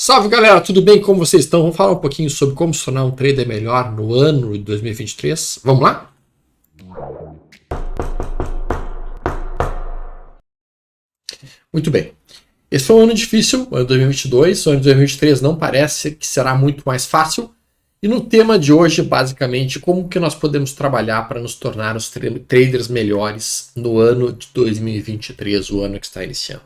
Salve galera, tudo bem? Como vocês estão? Vamos falar um pouquinho sobre como se tornar um trader melhor no ano de 2023. Vamos lá? Muito bem. Esse foi um ano difícil, o ano de 2022. O ano de 2023 não parece que será muito mais fácil. E no tema de hoje, basicamente, como que nós podemos trabalhar para nos tornar os traders melhores no ano de 2023, o ano que está iniciando.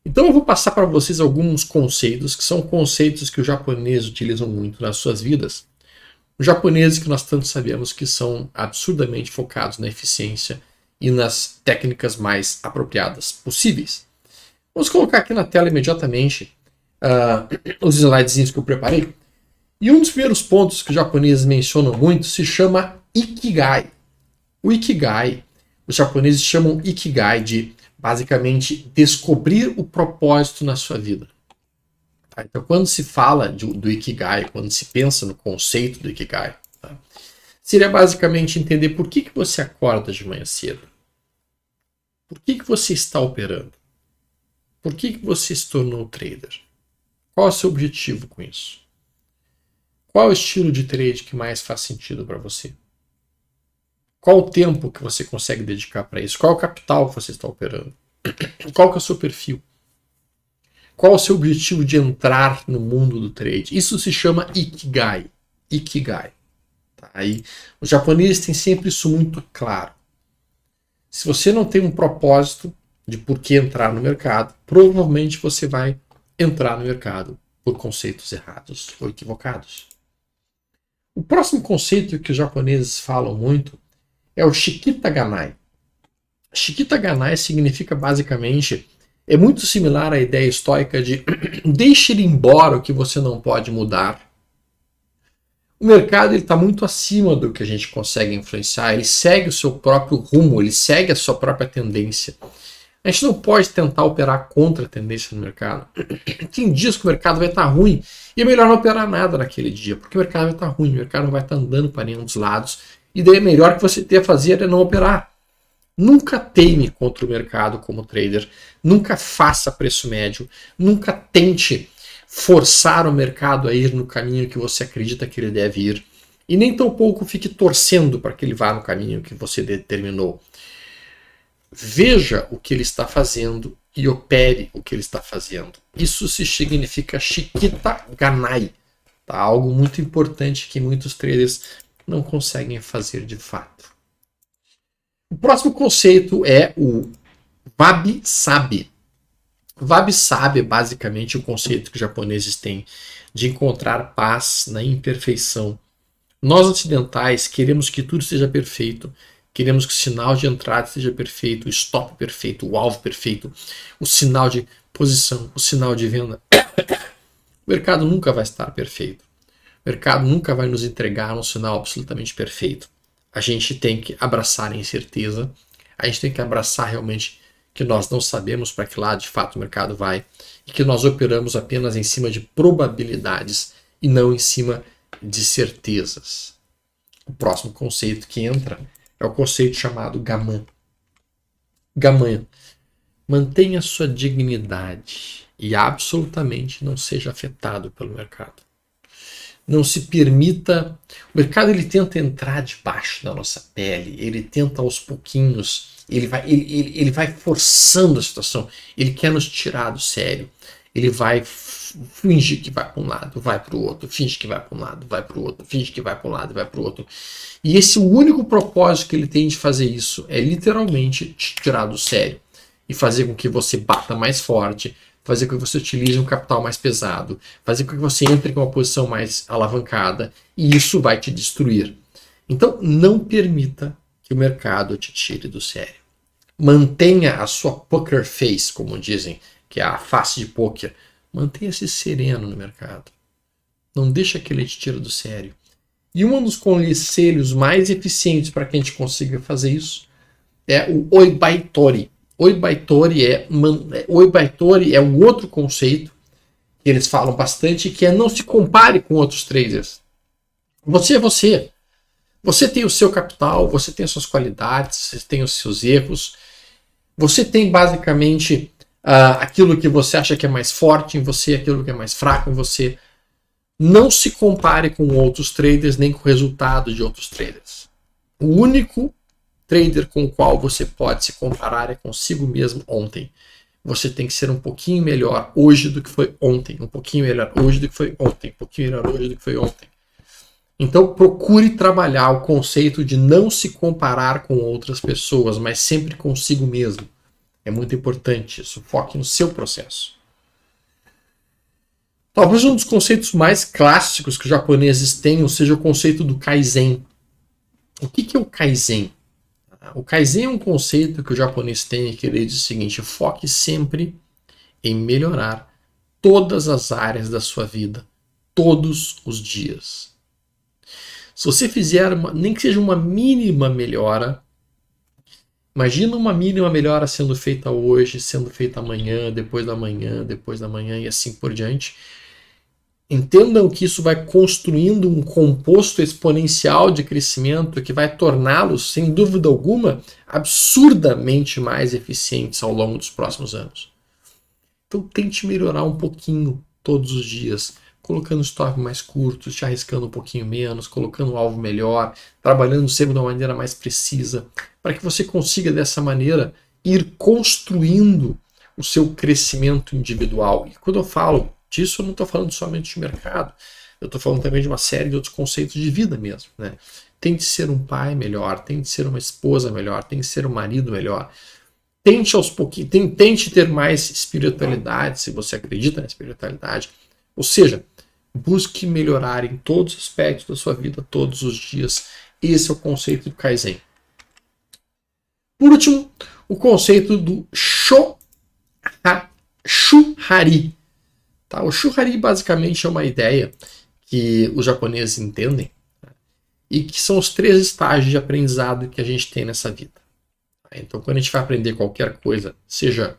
Então eu vou passar para vocês alguns conceitos, que são conceitos que os japoneses utilizam muito nas suas vidas. Os japoneses que nós tanto sabemos que são absurdamente focados na eficiência e nas técnicas mais apropriadas possíveis. Vamos colocar aqui na tela imediatamente os slidezinhos que eu preparei. E um dos primeiros pontos que os japoneses mencionam muito se chama Ikigai. O Ikigai, os japoneses chamam Ikigai de basicamente descobrir o propósito na sua vida. Tá? Então, quando se fala do Ikigai, quando se pensa no conceito do Ikigai, tá? Seria basicamente entender por que você acorda de manhã cedo. Por que você está operando? Por que você se tornou trader? Qual é o seu objetivo com isso? Qual é o estilo de trade que mais faz sentido para você? Qual o tempo que você consegue dedicar para isso? Qual é o capital que você está operando? Qual que é o seu perfil? Qual é o seu objetivo de entrar no mundo do trade? Isso se chama Ikigai. Ikigai. Tá? Aí, os japoneses têm sempre isso muito claro. Se você não tem um propósito de por que entrar no mercado, provavelmente você vai entrar no mercado por conceitos errados ou equivocados. O próximo conceito que os japoneses falam muito é o Shikita Ganai. Shikita Ganai significa basicamente, é muito similar à ideia estoica de deixe ir embora o que você não pode mudar. O mercado está muito acima do que a gente consegue influenciar, ele segue o seu próprio rumo, ele segue a sua própria tendência. A gente não pode tentar operar contra a tendência no mercado. Tem dias que o mercado vai estar ruim e é melhor não operar nada naquele dia, porque o mercado vai estar ruim, o mercado não vai estar andando para nenhum dos lados. E daí é melhor que você tenha a fazer é não operar. Nunca teime contra o mercado como trader. Nunca faça preço médio. Nunca tente forçar o mercado a ir no caminho que você acredita que ele deve ir. E nem tampouco fique torcendo para que ele vá no caminho que você determinou. Veja o que ele está fazendo e opere o que ele está fazendo. Isso significa Shikita Ganai. Tá? Algo muito importante que muitos traders não conseguem fazer de fato. O próximo conceito é o Wabi-Sabi. Wabi-Sabi é basicamente o conceito que os japoneses têm de encontrar paz na imperfeição. Nós ocidentais queremos que tudo seja perfeito. Queremos que o sinal de entrada seja perfeito, o stop perfeito, o alvo perfeito, o sinal de posição, o sinal de venda. O mercado nunca vai estar perfeito. O mercado nunca vai nos entregar um sinal absolutamente perfeito. A gente tem que abraçar a incerteza, a gente tem que abraçar realmente que nós não sabemos para que lado de fato o mercado vai e que nós operamos apenas em cima de probabilidades e não em cima de certezas. O próximo conceito que entra é o conceito chamado Gaman. Gaman. Mantenha sua dignidade e absolutamente não seja afetado pelo mercado. Não se permita. O mercado ele tenta entrar debaixo da nossa pele, ele tenta aos pouquinhos, ele vai forçando a situação, ele quer nos tirar do sério, ele vai fingir que vai para um lado, vai para o outro, finge que vai para um lado, vai para o outro, finge que vai para um lado, vai para o outro. E esse o único propósito que ele tem de fazer isso é literalmente te tirar do sério e fazer com que você bata mais forte, fazer com que você utilize um capital mais pesado, fazer com que você entre com uma posição mais alavancada, e isso vai te destruir. Então, não permita que o mercado te tire do sério. Mantenha a sua poker face, como dizem, que é a face de poker. Mantenha-se sereno no mercado. Não deixa que ele te tire do sério. E um dos conselhos mais eficientes para que a gente consiga fazer isso é o Oibaitori. Oibaitori é um outro conceito que eles falam bastante, que é não se compare com outros traders. Você é você. Você tem o seu capital, você tem as suas qualidades, você tem os seus erros. Você tem basicamente aquilo que você acha que é mais forte em você, aquilo que é mais fraco em você. Não se compare com outros traders, nem com o resultado de outros traders. O único trader com o qual você pode se comparar é consigo mesmo ontem. Você tem que ser um pouquinho melhor hoje do que foi ontem, um pouquinho melhor hoje do que foi ontem, um pouquinho melhor hoje do que foi ontem. Então procure trabalhar o conceito de não se comparar com outras pessoas, mas sempre consigo mesmo. É muito importante isso. Foque no seu processo. Talvez um dos conceitos mais clássicos que os japoneses tenham seja o conceito do Kaizen. O que é o Kaizen? O Kaizen é um conceito que o japonês tem que ele diz o seguinte: foque sempre em melhorar todas as áreas da sua vida, todos os dias. Se você fizer, nem que seja uma mínima melhora, imagina uma mínima melhora sendo feita hoje, sendo feita amanhã, depois da manhã e assim por diante. Entendam que isso vai construindo um composto exponencial de crescimento que vai torná-los, sem dúvida alguma, absurdamente mais eficientes ao longo dos próximos anos. Então tente melhorar um pouquinho todos os dias, colocando stop mais curtos, te arriscando um pouquinho menos, colocando um alvo melhor, trabalhando sempre de uma maneira mais precisa, para que você consiga dessa maneira ir construindo o seu crescimento individual. E quando eu falo disso, eu não estou falando somente de mercado, eu estou falando também de uma série de outros conceitos de vida mesmo, né? Tente ser um pai melhor, tente ser uma esposa melhor, tente ser um marido melhor. Tente aos pouquinhos, tente ter mais espiritualidade, se você acredita na espiritualidade. Ou seja, busque melhorar em todos os aspectos da sua vida, todos os dias. Esse é o conceito do Kaizen. Por último, o conceito do Shuhari. Tá? O Shuhari basicamente é uma ideia que os japoneses entendem, tá? E que são os 3 estágios de aprendizado que a gente tem nessa vida. Então, quando a gente vai aprender qualquer coisa, seja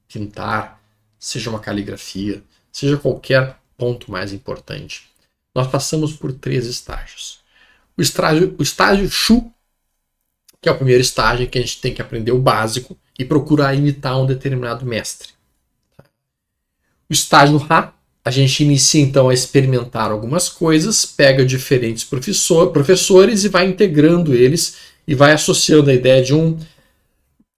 pintar, seja uma caligrafia, seja qualquer ponto mais importante, nós passamos por 3 estágios. O estágio Shu, que é o primeiro estágio em que a gente tem que aprender o básico e procurar imitar um determinado mestre. O estágio Ha, a gente inicia então a experimentar algumas coisas, pega diferentes professores e vai integrando eles e vai associando a ideia de um,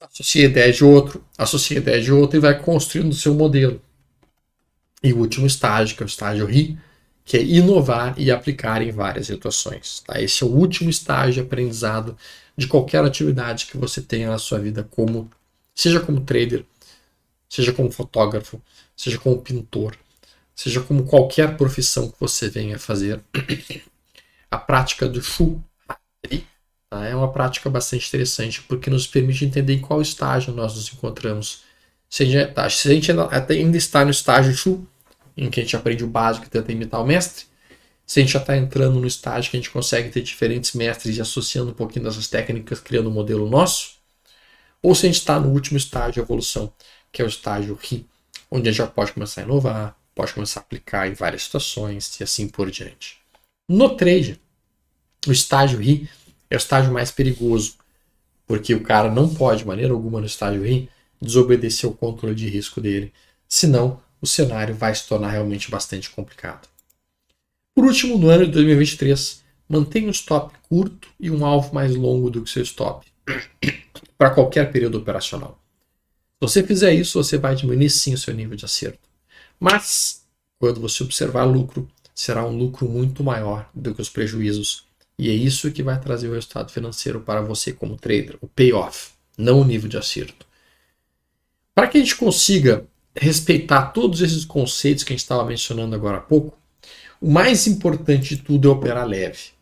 associa a ideia de outro, associa a ideia de outro e vai construindo o seu modelo. E o último estágio, que é o estágio Ri, que é inovar e aplicar em várias situações. Tá? Esse é o último estágio de aprendizado de qualquer atividade que você tenha na sua vida, seja como trader, seja como fotógrafo, seja como pintor, seja como qualquer profissão que você venha fazer. A prática do Shu-Ri é uma prática bastante interessante, porque nos permite entender em qual estágio nós nos encontramos. Se a gente ainda está no estágio Shu, em que a gente aprende o básico e tenta imitar o mestre, se a gente já está entrando no estágio que a gente consegue ter diferentes mestres e associando um pouquinho dessas técnicas, criando um modelo nosso, ou se a gente está no último estágio de evolução, que é o estágio Ri, onde a gente já pode começar a inovar, pode começar a aplicar em várias situações e assim por diante. No trade, o estágio Ri é o estágio mais perigoso, porque o cara não pode, de maneira alguma, no estágio Ri, desobedecer o controle de risco dele, senão o cenário vai se tornar realmente bastante complicado. Por último, no ano de 2023, mantenha um stop curto e um alvo mais longo do que seu stop, para qualquer período operacional. Se você fizer isso, você vai diminuir sim o seu nível de acerto. Mas, quando você observar lucro, será um lucro muito maior do que os prejuízos. E é isso que vai trazer o resultado financeiro para você como trader, o payoff, não o nível de acerto. Para que a gente consiga respeitar todos esses conceitos que a gente estava mencionando agora há pouco, o mais importante de tudo é operar leve.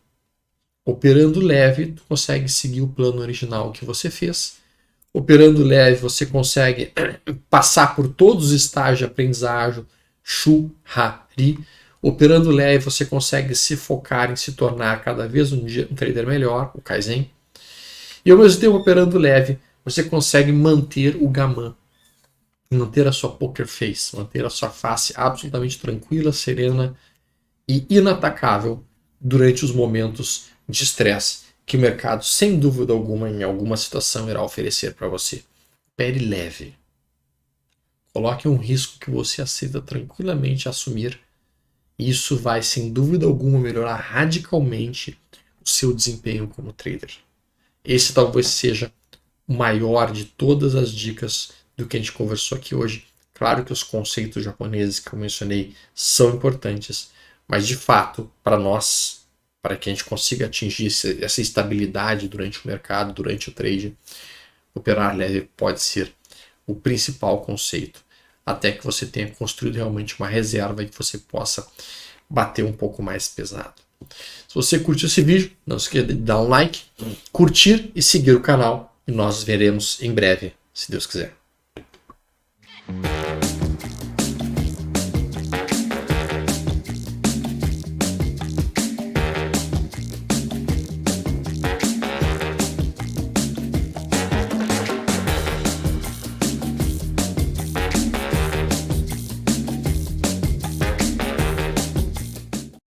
Operando leve, tu consegue seguir o plano original que você fez. Operando leve, você consegue passar por todos os estágios de aprendizagem, Shu-Ha-Ri. Operando leve, você consegue se focar em se tornar cada vez um trader melhor, o Kaizen. E ao mesmo tempo, operando leve, você consegue manter o Gaman, manter a sua poker face, manter a sua face absolutamente tranquila, serena e inatacável durante os momentos de estresse que o mercado, sem dúvida alguma, em alguma situação, irá oferecer para você. Opere leve. Coloque um risco que você aceita tranquilamente assumir. Isso vai, sem dúvida alguma, melhorar radicalmente o seu desempenho como trader. Esse talvez seja o maior de todas as dicas do que a gente conversou aqui hoje. Claro que os conceitos japoneses que eu mencionei são importantes, mas de fato, para nós, para que a gente consiga atingir essa estabilidade durante o mercado, durante o trade, operar leve pode ser o principal conceito, até que você tenha construído realmente uma reserva e que você possa bater um pouco mais pesado. Se você curtiu esse vídeo, não esqueça de dar um like, curtir e seguir o canal. E nós veremos em breve, se Deus quiser.